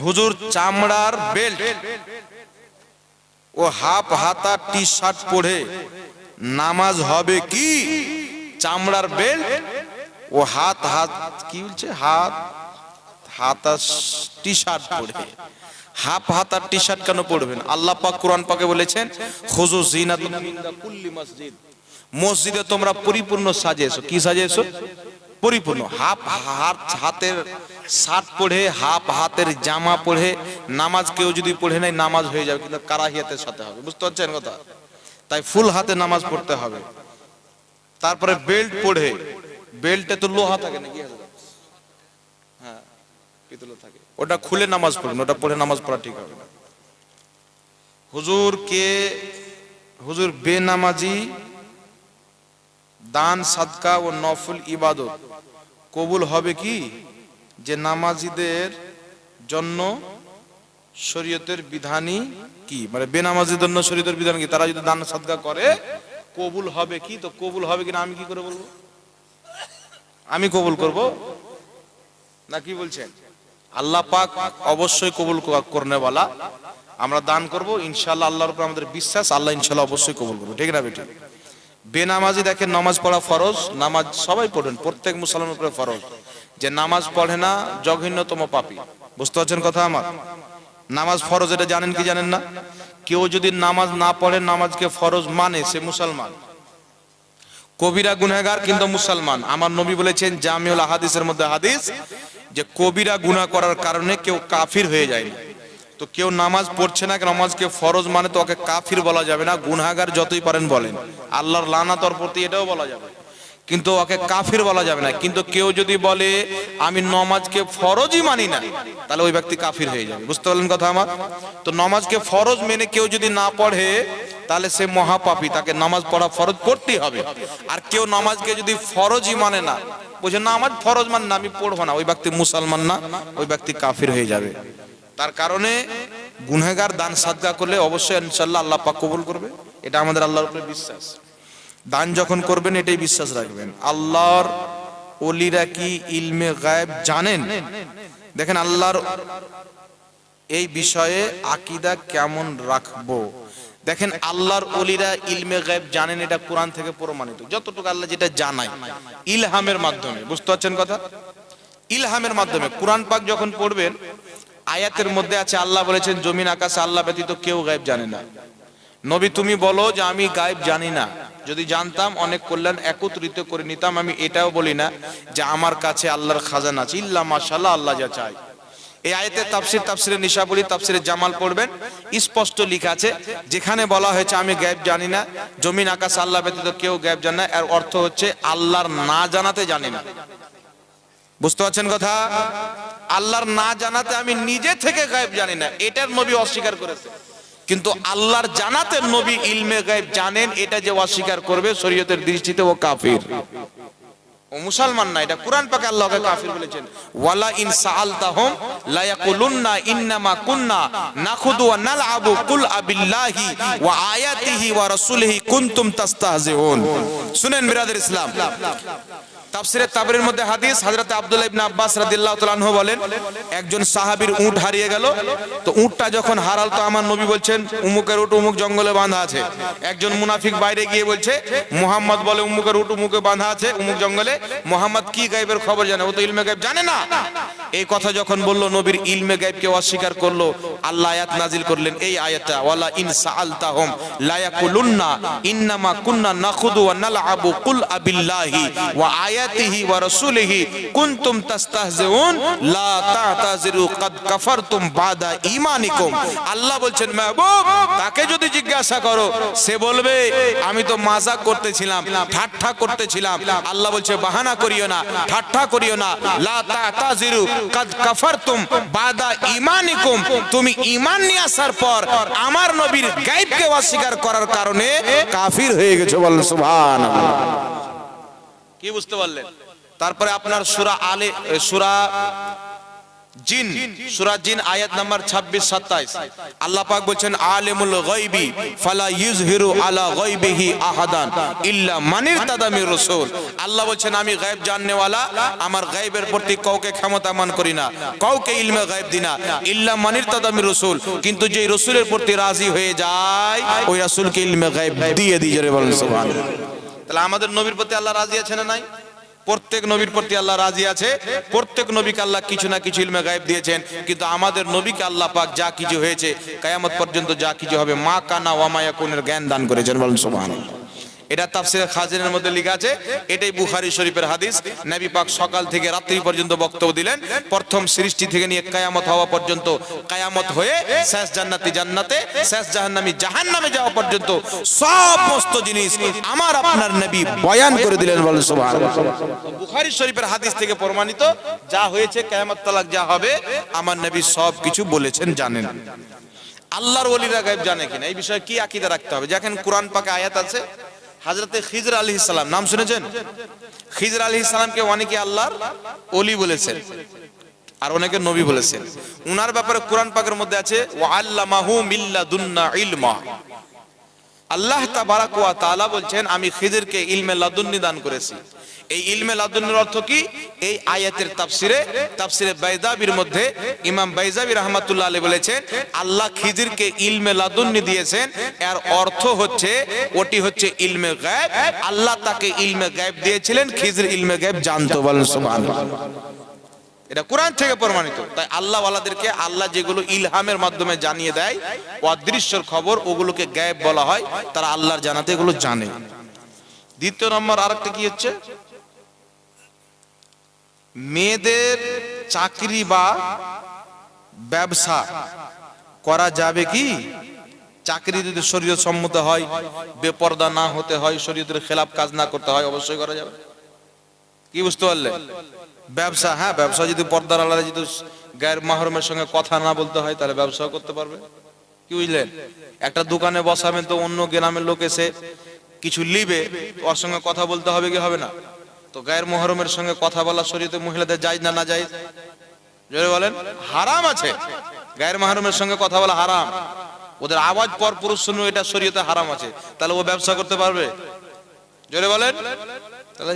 হুজুর চামড়ার বেল্ট ও হাফ হাতা টি শার্ট পরে নামাজ হবে কি? চামড়ার বেল্ট ও হাত কি বলছে, হাত হাতা টি শার্ট পরে হাফ হাতা টি শার্ট কেন পরবেন? আল্লাহ পাক কোরআন পাকে বলেছেন, খুযু যিনাতুকুম ইনদা কুল্লি মসজিদ, মসজিদে তোমরা পরিপূর্ণ সাজেছো। কি সাজেছো? পরিপূর্ণ। হাফ হাতের শার্ট পরে, হাফ হাতের জামা পরে নামাজ কেউ যদি পড়ে নাই নামাজ হয়ে যাবে, কিন্তু কারাহিয়াতের সাথে হবে। বুঝতে পারছেন কথা? তাই ফুল হাতে নামাজ পড়তে হবে। তারপরে বেল্ট পরে, বেল্টে তো লোহা থাকে নাকি? হ্যাঁ, পিতল থাকে, ওটা খুলে নামাজ পড়বেন, ওটা পরে নামাজ পড়া ঠিক হবে না। হুজুর বেনামাজি দান সাদকা ও নফল ইবাদত কবুল হবে কি? যে নামাজিদের জন্য শরীয়তের বিধানই কি, মানে বেনামাজিদের জন্য শরীয়তের বিধান কি? তারা যদি দান সাদকা করে কবুল হবে কি? তো কবুল হবে কিনা আমি কি করে বলবো? আমি কবুল করব না? কি বলছেন? আল্লাহ পাক অবশ্যই কবুল করনে वाला। আমরা দান করব ইনশাআল্লাহ, আল্লাহর উপর আমাদের বিশ্বাস, আল্লাহ ইনশাআল্লাহ অবশ্যই কবুল করবে। ঠিক না বেটি? বেনামাজি দেখেন নামাজ পড়া ফরজ, নামাজ সবাই পড়েন, প্রত্যেক মুসলমানের উপরে ফরজ। যে নামাজ পড়ে না জঘন্যতম পাপী। বুঝতে পারছেন কথা আমার? নামাজ ফরজ এটা জানেন কি জানেন না? কেউ যদি নামাজ না পড়ে, নামাজকে ফরজ মানে, সে মুসলমান। কবিরা গুনাহগার কিন্তু মুসলমান। আমার নবী বলেছেন জামিউল আহাদিসের মধ্যে হাদিস, যে কবিরা গুনাহ করার কারণে কেউ কাফির হয়ে যায় না। তো কেউ নামাজ পড়ছে না, নামাজকে ফরজ মানে, তো ওকে কাফির বলা যাবে না। গুনাহগার যতই পারেন বলেন, আল্লাহর লানাত ওর প্রতি, এটাও বলা যাবে, কিন্তু ওকে কাফির বলা যাবে না। কিন্তু কেউ যদি বলে আমি নামাজকে ফরজই মানি না, তাহলে ওই ব্যক্তি কাফির হয়ে যাবে। বুঝতে পারলেন কথা আমার? তো নামাজকে ফরজ মেনে কেউ যদি না পড়ে তাহলে সে মহাপাপী, তাকে নামাজ পড়া ফরজ পড়তেই হবে। আর কেউ নামাজকে যদি ফরজই মানে না, বুঝে নামাজ ফরজ মানে না, আমি পড়বো না, ওই ব্যক্তি মুসলমান না, ওই ব্যক্তি কাফির হয়ে যাবে। তার কারণে গুনাহগার দান সাদকা করলে অবশ্যই ইনশাআল্লাহ আল্লাহ পাক কবুল করবে, এটা আমাদের আল্লাহর উপরে বিশ্বাস। দান যখন করবেন এটাই বিশ্বাস রাখবেন, আল্লাহর ওলিরা কি ইলমে গায়েব জানেন? দেখেন আল্লাহর এই বিষয়ে আকীদা কেমন রাখবো। দেখেন আল্লাহর ওলিরা ইলমে গায়েব জানেন, এটা কোরআন থেকে প্রমাণিত। যতটুকু আল্লাহ যেটা জানায় ইলহামের মাধ্যমে। বুঝতে পারছেন কথা? ইলহামের মাধ্যমে কোরআন পাক যখন পড়বেন, আয়াতের মধ্যে আছে আল্লাহ বলেছেন জমিন আকাশ আল্লাহ ব্যতীত কেউ গায়েব জানে না। নবী তুমি বলো যে আমি গায়েব জানি না, যদি জানতাম অনেক কল্যাণ একত্রিত করে নিতাম। আমি এটাও বলি না যে আমার কাছে আল্লাহর খাজানা আছে, ইল্লা মাশাআল্লাহ, আল্লাহ যা চায়। এই আয়াতে তাফসিরে নিশাপুরি, তাফসিরে জামাল পড়বেন, স্পষ্ট লেখা আছে যেখানে বলা হয়েছে আমি গায়েব জানি না, জমিন আকাশ আল্লাহ ব্যতীত কেউ গায়েব জানে না, এর অর্থ হচ্ছে আল্লাহর না জানাতে জানি না। বুঝতে পারছেন কথা? আল্লাহর না জানাতে আমি নিজে থেকে গায়েব জানি না, এটার নবী অস্বীকার করেছে। কিন্তু আল্লাহর জানাতে নবী ইলমে গায়েব জানেন, এটা যে অস্বীকার করবে শরীয়তের দৃষ্টিতে ও কাফির, ও মুসলমান না। এটা কোরআন পাকে আল্লাহকে কাফির বলেছেন, ওয়ালা ইন সাআলতাহুম লা ইয়াকুলুন্না ইন্নামা কুন্না নাখুদু ওয়া নালআবু কুল আবিল্লাহি ওয়া আয়াতিহি ওয়া রাসূলিহি কুনতুম তাস্তাহজিউন। শুনেন বিরাদর ইসলাম, তাফসিরে তাবরীর মধ্যে হাদিস, হযরত আব্দুল্লাহ ইবনে আব্বাস রাদিয়াল্লাহু তাআলা আনহু বলেন, একজন সাহাবীর উট হারিয়ে গেল। তো উটটা যখন হারাল, তো আমার নবী বলছেন উমুকের উট উমুক জঙ্গলে বাঁধা আছে। একজন মুনাফিক বাইরে গিয়ে বলছে মুহাম্মদ বলে উমুকের উট উমুকে বাঁধা আছে উমুক জঙ্গলে, মুহাম্মদ কি গায়েবের খবর জানে? ও তো ইলমে গায়েব জানে না। এই কথা যখন বললো, নবীর ইলমে গায়েবকে অস্বীকার করলো, আল্লাহ আয়াত নাজিল করলেন এই আয়াতটা, ওয়ালা ইন সাআলতাহুম লা ইয়াকুলুন্না ইন্নামা কুন্না নাখুদু ওয়া নালআবু কুল আবিল্লাহি ওয়া আয়াতিহি ওয়া রাসূলিহি কুনতুম তাস্তাহজিউন লা তা'তাযিরু কাদ কাফারতুম বাদা ঈমানিকুম। আল্লাহ বলছেন মাহবুব, তাকে যদি জিজ্ঞাসা করো সে বলবে আমি তো মাযাক করতেছিলাম, ঠাট্টা করতেছিলাম। আল্লাহ বলছে বাহানা করিও না, ঠাট্টা করিও না, লা তা'তাযিরু কাদ কাফারতুম বাদা ঈমানিকুম, তুমি ঈমান নিয়ে আসার পর আমার নবীর গায়েবকে অস্বীকার করার কারণে কাফির হয়ে গেছো। বলেন সুবহানাল্লাহ। কি বুঝতে পারলেন? তারপরে আপনার সূরা জিন, সূরা জিন আয়াত নাম্বার 26-27 আল্লাহ পাক বলেন আলিমুল গায়বি ফালা ইউযহিরু আলা গায়বিহি আহাদান ইল্লা মান ইরতাদা মির রাসূল। আল্লাহ বলেন আমি গায়ব জাননেওয়ালা, আমার গায়বের প্রতি কাউকে ক্ষমতামান করি না, কাউকে ইলমে গায়ব দিনা, ইল্লা মান ইরতাদা মির রাসূল, কিন্তু যেই রাসূলের প্রতি রাজি হয়ে যায় ওই রাসূলকে ইলমে গায়ব দিয়ে দিই। জোরে বলেন সুবহানাল্লাহ। তাহলে আমাদের নবীর প্রতি আল্লাহ রাজি আছে না নাই? প্রত্যেক নবীর প্রতি আল্লাহ রাজি আছে, প্রত্যেক নবীকে আল্লাহ কিছু না কিছু ইলমে গায়েব দিয়েছেন, কিন্তু আমাদের নবীকে আল্লাহ পাক যা কিছু হয়েছে কিয়ামত পর্যন্ত যা কিছু হবে মা কানা ওয়া মা ইয়াকুনের জ্ঞান দান করেছেন। বলেন সুবহানাল্লাহ। এটা তাফসীরে খাজিনের মধ্যে লেখা আছে, এটাই বুখারী শরীফের হাদিস। নবী পাক সকাল থেকে রাত্রি পর্যন্ত বক্তব্য দিলেন, প্রথম সৃষ্টি থেকে নিয়ে কিয়ামত হওয়া পর্যন্ত, কিয়ামত হয়ে শেষ জান্নাতি জান্নাতে, শেষ জাহান্নামী জাহান্নামে যাওয়া পর্যন্ত সমস্ত জিনিস আমার আপনার নবী বয়ান করে দিলেন। বলেন সুবহানাল্লাহ। বুখারী শরীফের হাদিস থেকে প্রমাণিত যা হয়েছে কিয়ামত তালাক যা হবে আমার নবী সব কিছু বলেছেন, জানেন। আল্লাহর ওলিরা গায়েব জানে কিনা এই বিষয়ে কি আকীদা রাখতে হবে? দেখেন কোরআন পাকে আয়াত আছে, হযরতে খিজর আলাইহিস সালাম, নাম শুনেছেন? খিজর আলাইহিস সালামকে অনেকে আল্লাহর ওলি বলেছেন আর অনেকে নবী বলেছেন। উনার ব্যাপারে কোরআন পাকের মধ্যে আছে ওয়া আল্লামাহু মিল্লাদুন্না ইলমা। আল্লাহ তাবারাক ওয়া তাআলা বলছেন আমি খিজরকে ইলমে লাদুন্নি দান করেছি। এই ইলমে লাদুন্নির অর্থ কি? এই আয়াতের তাফসিরে বাইজাবির মধ্যে ইমাম বাইজাবি রাহমাতুল্লাহ আলাইহি বলেছেন আল্লাহ খিজরকে ইলমে লাদুন্নি দিয়েছেন, এর অর্থ হচ্ছে ওটি হচ্ছে ইলমে গায়ব। আল্লাহ তাকে ইলমে গায়ব দিয়েছিলেন, খিজর ইলমে গায়ব জানতো। বলেন সুবহানাল্লাহ। এটা কোরআন থেকে প্রমাণিত। তাই আল্লাহ ওয়ালাদেরকে আল্লাহ যেগুলো ইলহামের মাধ্যমে জানিয়ে দেয় অদৃশ্যের খবর, ওগুলোকে গায়েব বলা হয়। তারা আল্লাহর জানাতে এগুলো জানে। দ্বিতীয় নম্বর আরেকটা কি হচ্ছে, মেয়েদের চাকরি বা ব্যবসা করা যাবে কি? চাকরি যদি শরীয়ত সম্মত হয়, বেপরদা না হতে হয়, শরীয়তের খেলাফ কাজ না করতে হয়, অবশ্যই করা যাবে। কি বুঝতে পারলে? ব্যবসা, হ্যাঁ ব্যবসা যদি পর্দার আলাদা, যদি গায়ের মাহরমের সঙ্গে কথা না বলতে হয় তাহলে ব্যবসাও করতে পারবে। কি বুঝলেন? একটা দোকানে বসাবেন তো অন্য গ্রামের লোক এসে কিছু লিবে, ওর সঙ্গে কথা বলতে হবে কি হবে না? তো গায়ের মুহররমের সঙ্গে কথা বলা শরীয়তে মহিলাদের জায়েজ না জায়েজ? জোরে বলেন। হারাম আছে, গায়ের মুহররমের সঙ্গে কথা বলা হারাম। ওদের আওয়াজ পর পুরুষ শুনবে, এটা শরীয়তে হারাম আছে। তাহলে ও ব্যবসা করতে পারবে? জোরে বলেন। তাহলে